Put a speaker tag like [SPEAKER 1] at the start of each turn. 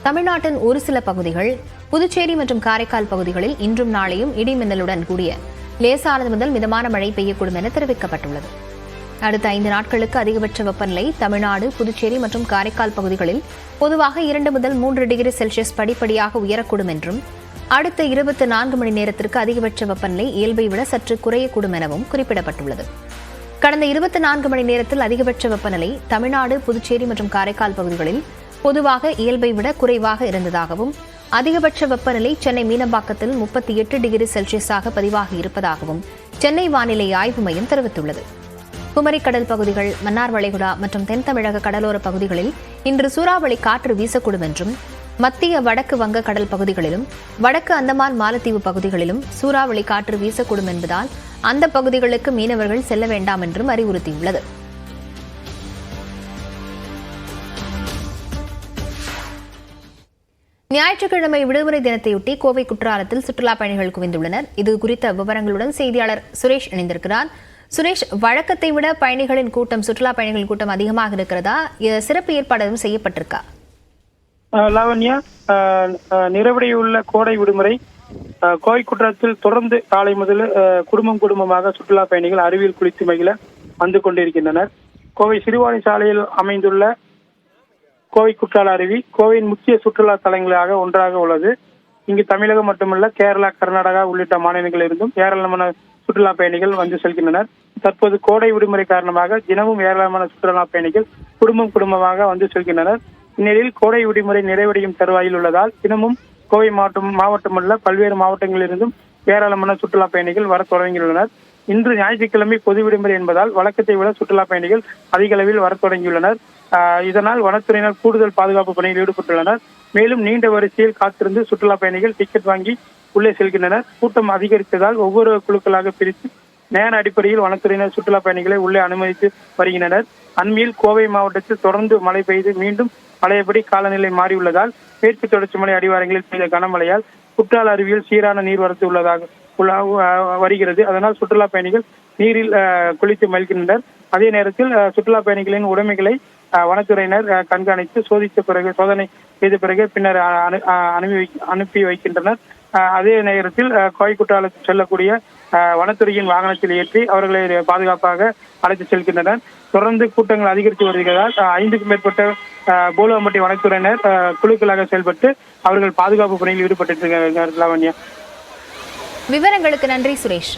[SPEAKER 1] தமிழ்நாட்டின் ஒரு சில பகுதிகள், புதுச்சேரி மற்றும் காரைக்கால் பகுதிகளில் இன்றும் நாளையும் இடிமின்னலுடன் கூடிய லேசானது முதல் மிதமான மழை பெய்யக்கூடும் என தெரிவிக்கப்பட்டுள்ளது. அடுத்த 5 நாட்களுக்கு அதிகபட்ச வெப்பநிலை தமிழ்நாடு, புதுச்சேரி மற்றும் காரைக்கால் பகுதிகளில் பொதுவாக 2 முதல் 3 டிகிரி செல்சியஸ் படிப்படியாக உயரக்கூடும் என்றும், அடுத்த 24 மணி நேரத்திற்கு அதிகபட்ச வெப்பநிலை இயல்பை விட சற்று குறையக்கூடும் எனவும் குறிப்பிடப்பட்டுள்ளது. கடந்த 24 மணி நேரத்தில் அதிகபட்ச வெப்பநிலை தமிழ்நாடு, புதுச்சேரி மற்றும் காரைக்கால் பகுதிகளில் பொதுவாக இயல்பை விட குறைவாக இருந்ததாகவும், அதிகபட்ச வெப்பநிலை சென்னை மீனம்பாக்கத்தில் 38 டிகிரி செல்சியஸாக பதிவாகி இருப்பதாகவும் சென்னை வானிலை ஆய்வு மையம் தெரிவித்துள்ளது. குமரிக்கடல் பகுதிகள், மன்னார் வளைகுடா மற்றும் தென் தமிழக கடலோர பகுதிகளில் இன்று சூறாவளி காற்று வீசக்கூடும் என்றும், மத்திய வடக்கு வங்க கடல் பகுதிகளிலும் வடக்கு அந்தமான் மாலத்தீவு பகுதிகளிலும் சூறாவளி காற்று வீசக்கூடும் என்பதால் அந்த பகுதிகளுக்கு மீனவர்கள் செல்ல வேண்டாம் என்றும் அறிவுறுத்தியுள்ளது. ஞாயிற்றுக்கிழமை விடுமுறை தினத்தையொட்டி கோவை குற்றாலத்தில் சுற்றுலாப் பயணிகள் குவிந்துள்ளனர். இது குறித்த விவரங்களுடன் செய்தியாளர் சுரேஷ் இணைந்திருக்கிறார். சுரேஷ், வழக்கத்தை விட பயணிகளின் கூட்டம், சுற்றுலா பயணிகளின் கூட்டம் அதிகமாக இருக்கிறதா? சிறப்பு ஏற்பாடு எதுவும் செய்யப்பட்டிருக்கா?
[SPEAKER 2] லாவண்யா, நிறைவடையுள்ள கோடை விடுமுறை கோவை குற்றாலத்தில் தொடர்ந்து காலை முதல் குடும்பமாக சுற்றுலா பயணிகள் அருவியில் குளித்து மகிழ வந்து கொண்டிருக்கின்றனர். கோவை சிறுவாணி சாலையில் அமைந்துள்ள கோவை குற்றால அருவி கோவையின் முக்கிய சுற்றுலா தலங்களாக ஒன்றாக உள்ளது. இங்கு தமிழகம் மட்டுமல்ல, கேரளா, கர்நாடகா உள்ளிட்ட மாநிலங்களில் இருந்தும் ஏராளமான சுற்றுலா பயணிகள் வந்து செல்கின்றனர். தற்போது கோடை விடுமுறை காரணமாக தினமும் ஏராளமான சுற்றுலா பயணிகள் குடும்பமாக வந்து செல்கின்றனர். இந்நிலையில் கோடை விடுமுறை நிறைவடையும் தருவாயில் உள்ளதால் தினமும் கோவை மாவட்டமல்ல, பல்வேறு மாவட்டங்களில் இருந்தும் ஏராளமான சுற்றுலா பயணிகள் வர தொடங்கியுள்ளனர். இன்று ஞாயிற்றுக்கிழமை பொது விடுமுறை என்பதால் வழக்கத்தை விட சுற்றுலா பயணிகள் அதிக அளவில் வர தொடங்கியுள்ளனர். இதனால் வனத்துறையினர் கூடுதல் பாதுகாப்பு பணியில் ஈடுபட்டுள்ளனர். மேலும் நீண்ட வரிசையில் காத்திருந்து சுற்றுலா பயணிகள் டிக்கெட் வாங்கி உள்ளே செல்கின்றனர். கூட்டம் அதிகரித்ததால் ஒவ்வொரு குழுக்களாக பிரித்து நேர அடிப்படையில் வனத்துறையினர் சுற்றுலா பயணிகளை உள்ளே அனுமதித்து வருகின்றனர். அண்மையில் கோவை மாவட்டத்தில் தொடர்ந்து மழை பெய்து மீண்டும் பழையபடி காலநிலை மாறியுள்ளதால் மேற்கு தொடர்ச்சி மலை அடிவாரங்களில் பெய்த கனமழையால் குற்றால அருவியில் சீரான நீர்வரத்து வருகிறது. அதனால் சுற்றுலா பயணிகள் நீரில் குளித்து மகிழ்கின்றனர். அதே நேரத்தில் சுற்றுலா பயணிகளின் உடைமைகளை வனத்துறையினர் கண்காணித்து சோதனை செய்த பிறகு பின்னர் அனுப்பி வைக்கின்றனர். அதே நேரத்தில் கோவை குற்றாலத்தில் செல்லக்கூடிய வனத்துறையின் வாகனத்தில் ஏற்றி அவர்களை பாதுகாப்பாக அழைத்து செல்கின்றனர். தொடர்ந்து கூட்டங்கள் அதிகரித்து வருகிறதால் 5க்கும் மேற்பட்ட போலவம்பட்டி வனத்துறையினர் குழுக்களாக செயல்பட்டு அவர்கள் பாதுகாப்பு பணியில் ஈடுபட்டு லாவண்யா.
[SPEAKER 1] விவரங்களுக்கு நன்றி சுரேஷ்.